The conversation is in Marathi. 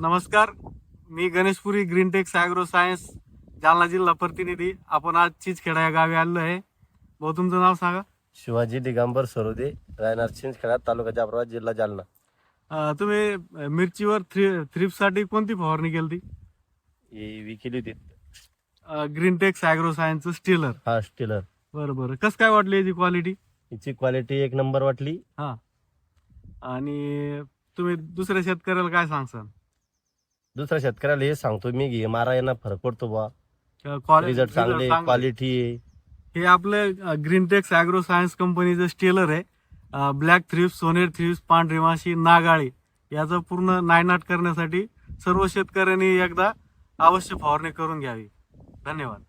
नमस्कार, मी Ganeshpuri Greentex agro science Jalna जिल्हा प्रतिनिधी. आपण आज चिंचखेडा या गावी आलो आहे. भाऊ, तुमचं नाव सांगा. शिवाजी दिगंबर सरोदे, राहणार चिंचखेडा, तालुका जाफराबाद, जिल्हा जालना. तुम्ही मिरचीवर थ्रिप्ससाठी कोणती फवारणी केली ती? ही विकेली होती. ग्रीनटेक्स ॲग्रो सायन्सचं स्टीलर. हा, स्टीलर. बरं, कसं काय वाटली याची क्वालिटी? हिची क्वालिटी एक नंबर वाटली. हा, आणि तुम्ही दुसऱ्या शेतकऱ्याला काय सांगसाल? दुसऱ्या शेतकऱ्याला हे सांगतो मी, घे मारा यांना फरक पडतो बा, क्वालिटी रिझल्ट चांगले, क्वालिटी आहे. हे आपलं ग्रीनटेक्स ॲग्रो सायन्स कंपनीचं स्टीलर आहे. ब्लॅक थ्रिप्स, सोनेरी थ्रिप्स, पांढरी माशी, नागाळी याचं पूर्ण नायनाट करण्यासाठी सर्व शेतकऱ्यांनी एकदा अवश्य फवारणी करून घ्यावी. धन्यवाद.